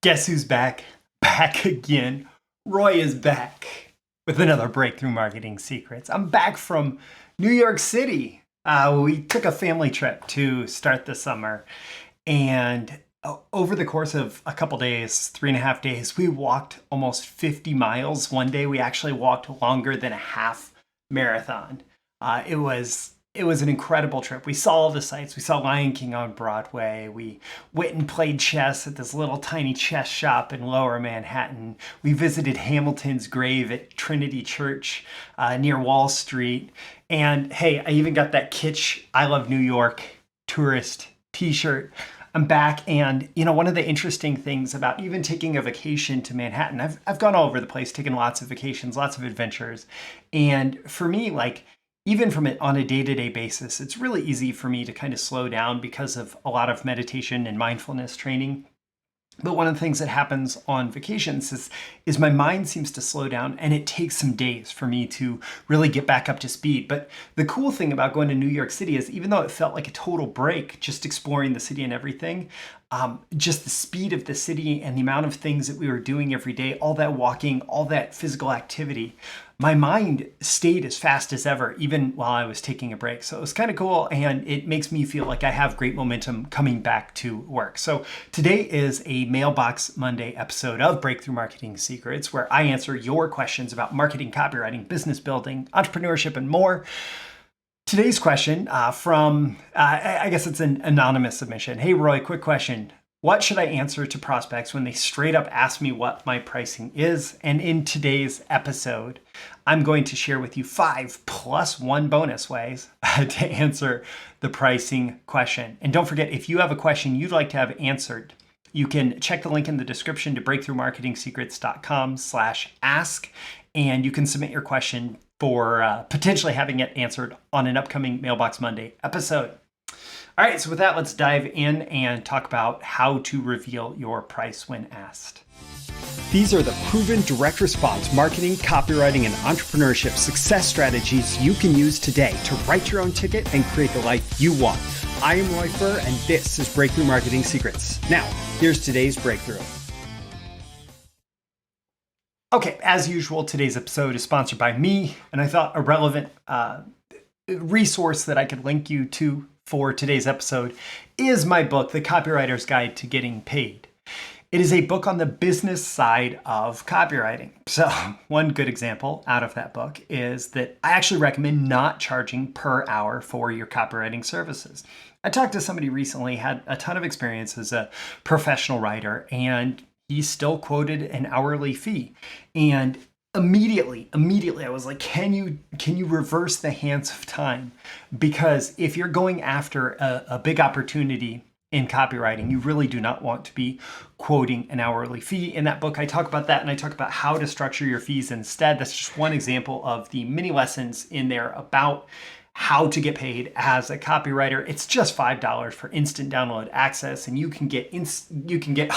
Guess who's back? Back again. Roy is back with another Breakthrough Marketing Secrets. I'm back from New York City. We took a family trip to start the summer, and over the course of a couple days, 3.5 days, we walked almost 50 miles. One day we actually walked longer than a half marathon. It was an incredible trip. We saw all the sights. We saw Lion King on Broadway. We went and played chess at this little tiny chess shop in Lower Manhattan. We visited Hamilton's grave at Trinity Church near Wall Street. And hey, I even got that kitsch I Love New York tourist t-shirt. I'm back, and one of the interesting things about even taking a vacation to Manhattan, I've gone all over the place, taken lots of vacations, lots of adventures. And for me, even from it on a day-to-day basis, it's really easy for me to kind of slow down because of a lot of meditation and mindfulness training. But one of the things that happens on vacations is my mind seems to slow down, and it takes some days for me to really get back up to speed. But the cool thing about going to New York City is even though it felt like a total break, just exploring the city and everything, just the speed of the city and the amount of things that we were doing every day, all that walking, all that physical activity, my mind stayed as fast as ever, even while I was taking a break. So it was kind of cool, and it makes me feel like I have great momentum coming back to work. So today is a Mailbox Monday episode of Breakthrough Marketing Secrets, where I answer your questions about marketing, copywriting, business building, entrepreneurship, and more. Today's question I guess it's an anonymous submission. Hey, Roy, quick question. What should I answer to prospects when they straight up ask me what my pricing is? And in today's episode, I'm going to share with you 5 plus 1 bonus ways to answer the pricing question. And don't forget, if you have a question you'd like to have answered, you can check the link in the description to breakthroughmarketingsecrets.com/ask, and you can submit your question for potentially having it answered on an upcoming Mailbox Monday episode. All right, so with that, let's dive in and talk about how to reveal your price when asked. These are the proven direct response marketing, copywriting, and entrepreneurship success strategies you can use today to write your own ticket and create the life you want. I am Roy Furr, and this is Breakthrough Marketing Secrets. Now, here's today's breakthrough. Okay, as usual, today's episode is sponsored by me, and I thought a relevant resource that I could link you to for today's episode is my book, The Copywriter's Guide to Getting Paid. It is a book on the business side of copywriting. So one good example out of that book is that I actually recommend not charging per hour for your copywriting services. I talked to somebody recently, had a ton of experience as a professional writer, and he still quoted an hourly fee. And immediately, I was like, can you reverse the hands of time? Because if you're going after a big opportunity in copywriting, you really do not want to be quoting an hourly fee. In that book, I talk about that, and I talk about how to structure your fees instead. That's just one example of the many lessons in there about how to get paid as a copywriter. It's just $5 for instant download access, and you can get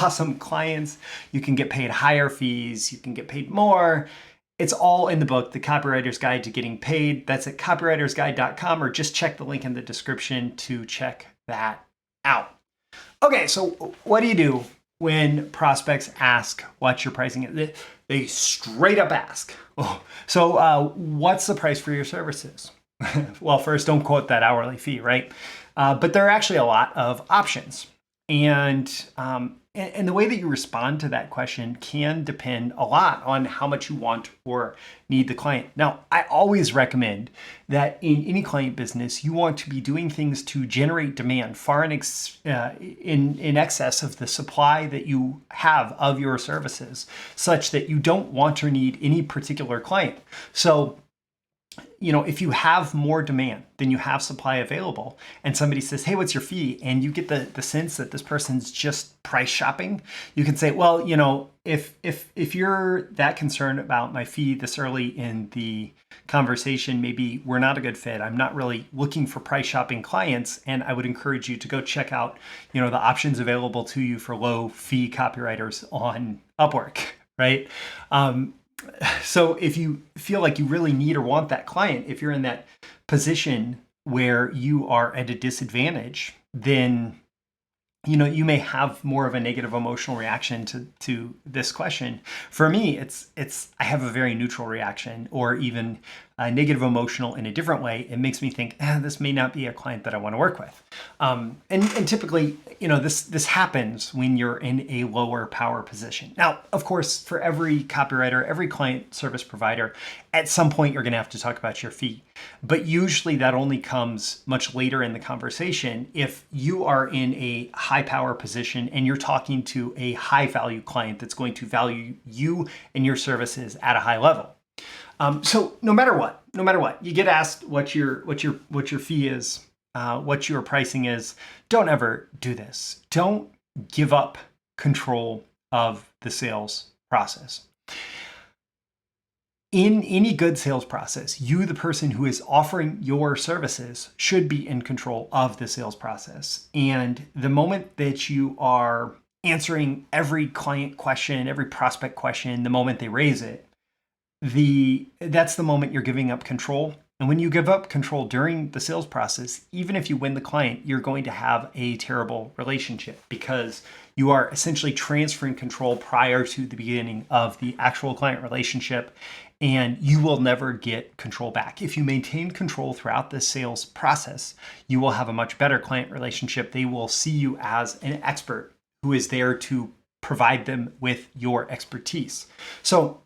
awesome clients. You can get paid higher fees. You can get paid more. It's all in the book, The Copywriter's Guide to Getting Paid. That's at copywritersguide.com, or just check the link in the description to check that out. Okay, so what do you do when prospects ask what your pricing is? They straight up ask, what's the price for your services? Well, first, don't quote that hourly fee, right? But there are actually a lot of options. And the way that you respond to that question can depend a lot on how much you want or need the client. Now, I always recommend that in any client business, you want to be doing things to generate demand far in excess of the supply that you have of your services, such that you don't want or need any particular client. So, if you have more demand than you have supply available, and somebody says, hey, what's your fee? And you get the sense that this person's just price shopping, you can say, well, if you're that concerned about my fee this early in the conversation, maybe we're not a good fit. I'm not really looking for price shopping clients. And I would encourage you to go check out, the options available to you for low fee copywriters on Upwork, right? So if you feel like you really need or want that client, if you're in that position where you are at a disadvantage, then you may have more of a negative emotional reaction to this question. For me, I have a very neutral reaction, or even a negative emotional in a different way. It makes me think, this may not be a client that I want to work with. And typically, this happens when you're in a lower power position. Now, of course, for every copywriter, every client service provider, at some point you're going to have to talk about your fee. But usually that only comes much later in the conversation if you are in a high power position and you're talking to a high value client that's going to value you and your services at a high level. So no matter what, you get asked what your fee is, what your pricing is, don't ever do this. Don't give up control of the sales process. In any good sales process, you, the person who is offering your services, should be in control of the sales process. And the moment that you are answering every client question, every prospect question, the moment they raise it, that's the moment you're giving up control. And when you give up control during the sales process, even if you win the client, you're going to have a terrible relationship because you are essentially transferring control prior to the beginning of the actual client relationship, and you will never get control back. If you maintain control throughout the sales process, you will have a much better client relationship. They will see you as an expert who is there to provide them with your expertise. So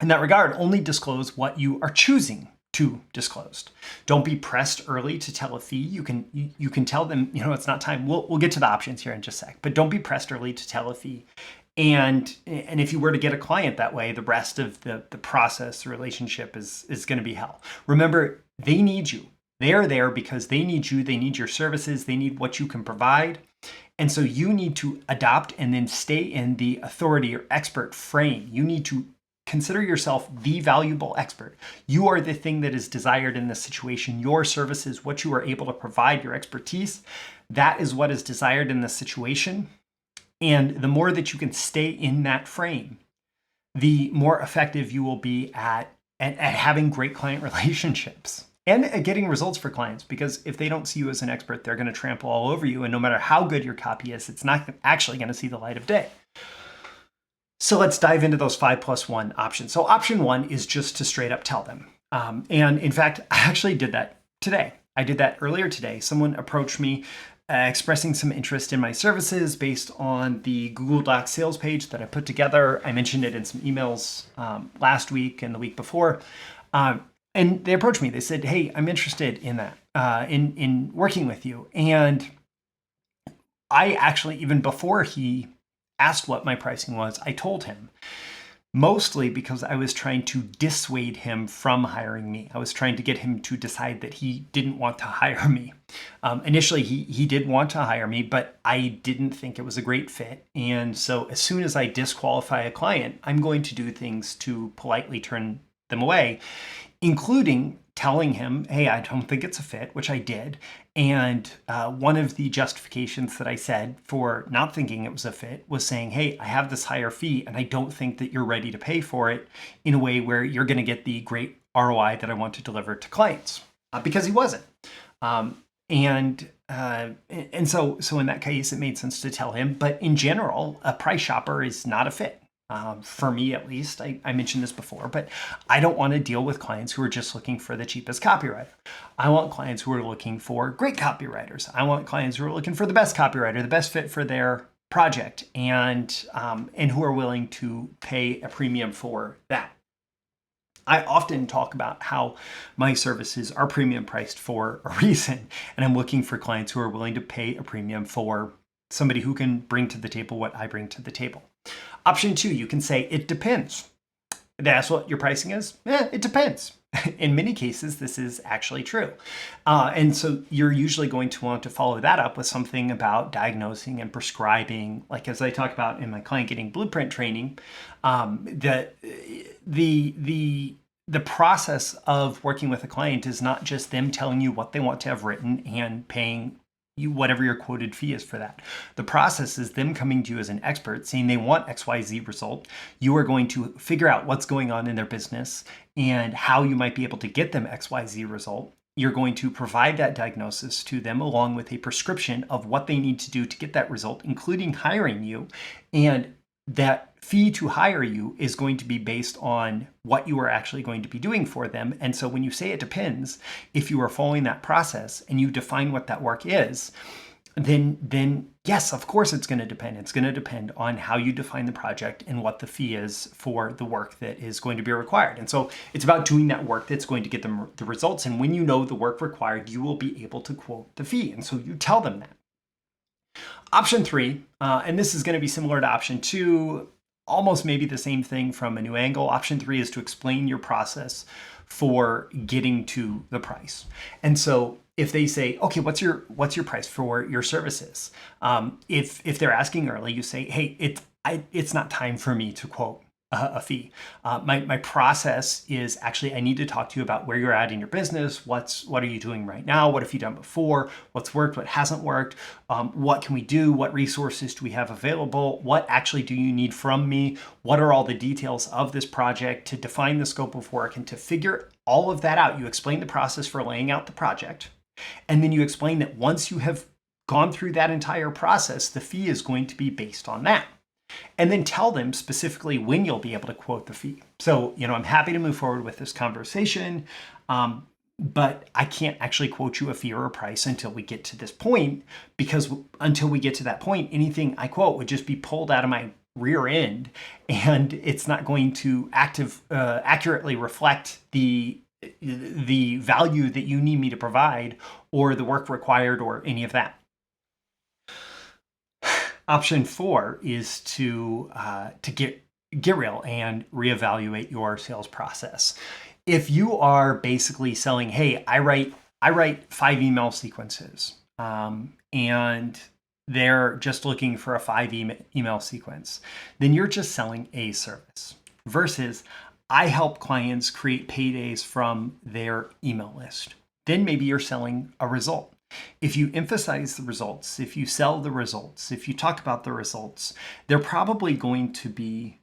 in that regard, only disclose what you are choosing to disclose. Don't be pressed early to tell a fee. You can tell them, it's not time. We'll get to the options here in just a sec, but don't be pressed early to tell a fee. And if you were to get a client that way, the rest of the process, the relationship is going to be hell. Remember, they need you. They are there because they need you. They need your services. They need what you can provide. And so you need to adopt and then stay in the authority or expert frame. You need to consider yourself the valuable expert. You are the thing that is desired in this situation. Your services, what you are able to provide, your expertise, that is what is desired in this situation. And the more that you can stay in that frame, the more effective you will be at having great client relationships and at getting results for clients. Because if they don't see you as an expert, they're going to trample all over you. And no matter how good your copy is, it's not actually going to see the light of day. So let's dive into those 5+1 options. So option 1 is just to straight up tell them. And in fact, I actually did that today. I did that earlier today. Someone approached me expressing some interest in my services based on the Google Docs sales page that I put together. I mentioned it in some emails last week and the week before. And they approached me. They said, hey, I'm interested in that, in working with you. And I actually, even before he asked what my pricing was, I told him, mostly because I was trying to dissuade him from hiring me. I was trying to get him to decide that he didn't want to hire me. Initially, he did want to hire me, but I didn't think it was a great fit. And so as soon as I disqualify a client, I'm going to do things to politely turn them away, including telling him, hey, I don't think it's a fit, which I did. And one of the justifications that I said for not thinking it was a fit was saying, hey, I have this higher fee and I don't think that you're ready to pay for it in a way where you're going to get the great ROI that I want to deliver to clients, because he wasn't. And so in that case, it made sense to tell him. But in general, a price shopper is not a fit. For me, at least. I mentioned this before, but I don't want to deal with clients who are just looking for the cheapest copywriter. I want clients who are looking for great copywriters. I want clients who are looking for the best copywriter, the best fit for their project, and who are willing to pay a premium for that. I often talk about how my services are premium priced for a reason, and I'm looking for clients who are willing to pay a premium for somebody who can bring to the table what I bring to the table. Option 2, you can say, it depends. That's what your pricing is? It depends. In many cases, this is actually true. And so you're usually going to want to follow that up with something about diagnosing and prescribing. Like as I talk about in my client getting blueprint training, the process of working with a client is not just them telling you what they want to have written and paying you whatever your quoted fee is for that. The process is them coming to you as an expert, saying they want XYZ result. You are going to figure out what's going on in their business and how you might be able to get them XYZ result. you're going to provide that diagnosis to them along with a prescription of what they need to do to get that result, including hiring you. And that fee to hire you is going to be based on what you are actually going to be doing for them. And so when you say it depends, if you are following that process and you define what that work is, then yes, of course it's going to depend. It's going to depend on how you define the project and what the fee is for the work that is going to be required. And so it's about doing that work that's going to get them the results. And when you know the work required, you will be able to quote the fee. And so you tell them that. Option 3, and this is going to be similar to option 2, almost maybe the same thing from a new angle. Option 3 is to explain your process for getting to the price. And so if they say, okay, what's your price for your services? If they're asking early, you say, hey, it's not time for me to quote a fee. My process is actually, I need to talk to you about where you're at in your business. What are you doing right now? What have you done before? What's worked? What hasn't worked? What can we do? What resources do we have available? What actually do you need from me? What are all the details of this project to define the scope of work and to figure all of that out? You explain the process for laying out the project. And then you explain that once you have gone through that entire process, the fee is going to be based on that. And then tell them specifically when you'll be able to quote the fee. So, I'm happy to move forward with this conversation, but I can't actually quote you a fee or a price until we get to this point, because until we get to that point, anything I quote would just be pulled out of my rear end, and it's not going to accurately reflect the value that you need me to provide or the work required or any of that. Option 4 is to get real and reevaluate your sales process. If you are basically selling, hey, I write 5 email sequences, and they're just looking for a 5 email sequence, then you're just selling a service. Versus, I help clients create paydays from their email list. Then maybe you're selling a result. If you emphasize the results, if you sell the results, if you talk about the results, they're probably going to be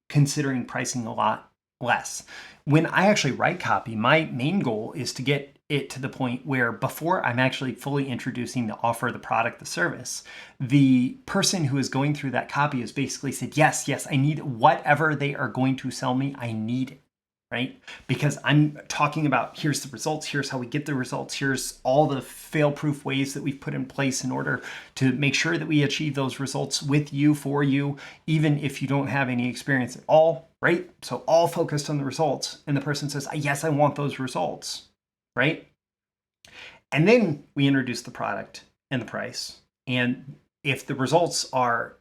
considering pricing a lot less. When I actually write copy, my main goal is to get it to the point where before I'm actually fully introducing the offer, the product, the service, the person who is going through that copy has basically said, yes, I need whatever they are going to sell me. I need it, right? Because I'm talking about here's the results, here's how we get the results, here's all the fail-proof ways that we've put in place in order to make sure that we achieve those results with you, for you, even if you don't have any experience at all, right? So all focused on the results. And the person says, yes, I want those results, right? And then we introduce the product and the price. And if the results are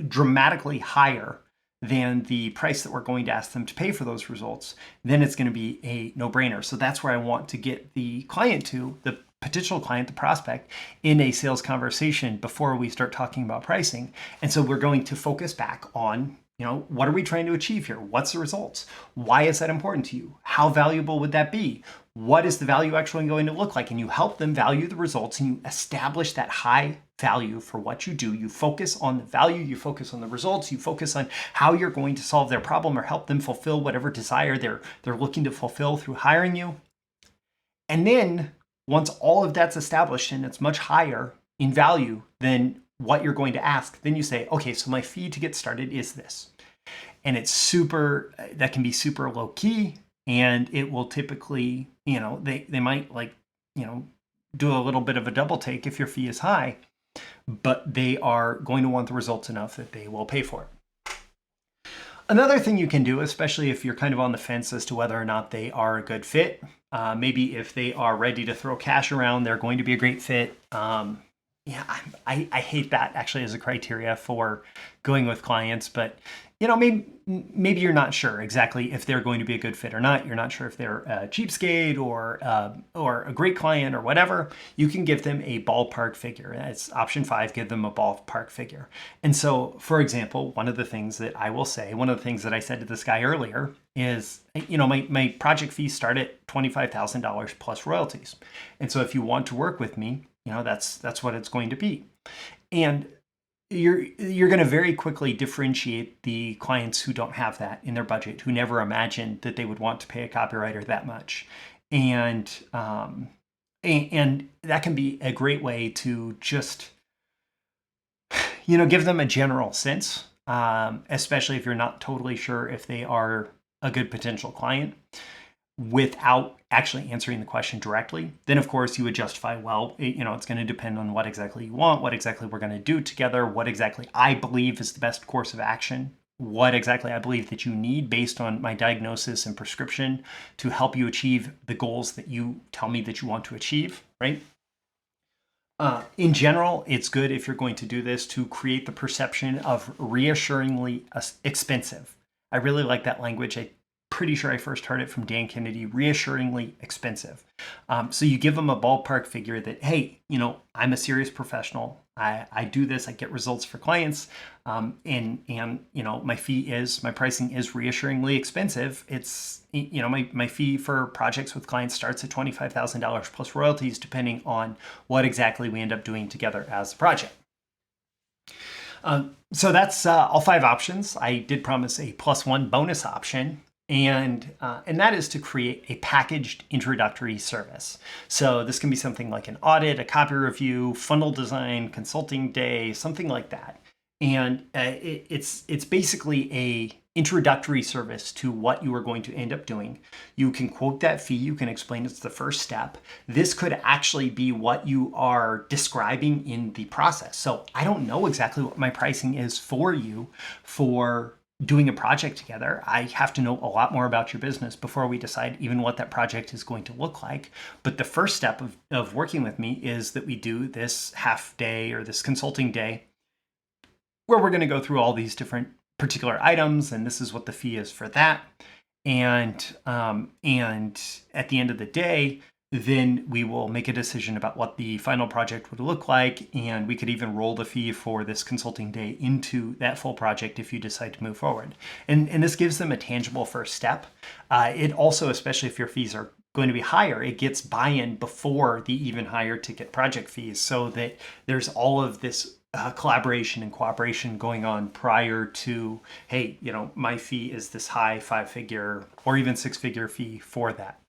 dramatically higher than the price that we're going to ask them to pay for those results, then it's going to be a no-brainer. So that's where I want to get the client to, the potential client, the prospect, in a sales conversation before we start talking about pricing. And so we're going to focus back on, what are we trying to achieve here? What's the results? Why is that important to you? How valuable would that be? What is the value actually going to look like? And you help them value the results, and you establish that high value for what you do. You focus on the value, you focus on the results, you focus on how you're going to solve their problem or help them fulfill whatever desire they're looking to fulfill through hiring you. And then once all of that's established and it's much higher in value than what you're going to ask, then you say, okay, so my fee to get started is this. And it's that can be super low key, and it will typically, they might do a little bit of a double take if your fee is high, but they are going to want the results enough that they will pay for it. Another thing you can do, especially if you're kind of on the fence as to whether or not they are a good fit, maybe if they are ready to throw cash around, they're going to be a great fit. I hate that actually as a criteria for going with clients, but maybe you're not sure exactly if they're going to be a good fit or not. You're not sure if they're a cheapskate or a great client or whatever. You can give them a ballpark figure. That's option 5, give them a ballpark figure. And so, for example, one of the things that I said to this guy earlier is, my project fees start at $25,000 plus royalties. And so if you want to work with me, that's what it's going to be. And you're going to very quickly differentiate the clients who don't have that in their budget, who never imagined that they would want to pay a copywriter that much. And And that can be a great way to just, give them a general sense, especially if you're not totally sure if they are a good potential client, without actually answering the question directly. Then of course you would justify, well, it's going to depend on what exactly you want, what exactly we're going to do together, what exactly I believe is the best course of action, what exactly I believe that you need based on my diagnosis and prescription to help you achieve the goals that you tell me that you want to achieve, right? In general, it's good if you're going to do this to create the perception of reassuringly expensive. I really like that language. I'm pretty sure I first heard it from Dan Kennedy, reassuringly expensive. So you give them a ballpark figure that, hey, I'm a serious professional. I do this, I get results for clients. And my pricing is reassuringly expensive. It's, my fee for projects with clients starts at $25,000 plus royalties, depending on what exactly we end up doing together as a project. So that's all 5 options. I did promise a +1 bonus option. And that is to create a packaged introductory service. So this can be something like an audit, a copy review, funnel design, consulting day, something like that. And it's basically a introductory service to what you are going to end up doing. You can quote that fee. You can explain it's the first step. This could actually be what you are describing in the process. So I don't know exactly what my pricing is for you for doing a project together. I have to know a lot more about your business before we decide even what that project is going to look like. But the first step of working with me is that we do this half day or this consulting day where we're going to go through all these different particular items, and this is what the fee is for that. And at the end of the day, then we will make a decision about what the final project would look like, and we could even roll the fee for this consulting day into that full project if you decide to move forward. And this gives them a tangible first step. It also, especially if your fees are going to be higher, it gets buy-in before the even higher ticket project fees, so that there's all of this collaboration and cooperation going on prior to, hey, my fee is this high 5-figure or even 6-figure fee for that.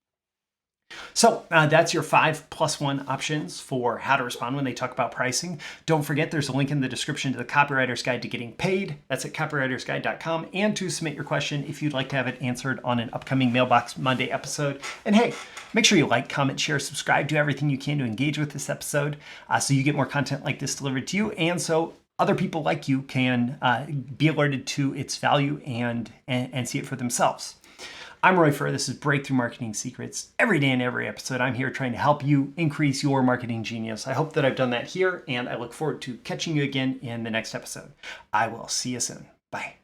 So that's your 5+1 options for how to respond when they talk about pricing. Don't forget, there's a link in the description to the Copywriter's Guide to Getting Paid. That's at copywritersguide.com. And to submit your question if you'd like to have it answered on an upcoming Mailbox Monday episode. And hey, make sure you like, comment, share, subscribe, do everything you can to engage with this episode so you get more content like this delivered to you. And so other people like you can be alerted to its value and see it for themselves. I'm Roy Furr. This is Breakthrough Marketing Secrets. Every day and every episode, I'm here trying to help you increase your marketing genius. I hope that I've done that here, and I look forward to catching you again in the next episode. I will see you soon. Bye.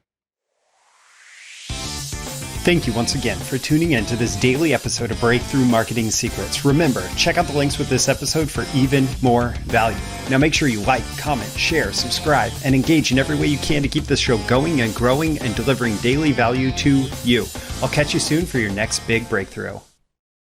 Thank you once again for tuning in to this daily episode of Breakthrough Marketing Secrets. Remember, check out the links with this episode for even more value. Now make sure you like, comment, share, subscribe, and engage in every way you can to keep this show going and growing and delivering daily value to you. I'll catch you soon for your next big breakthrough.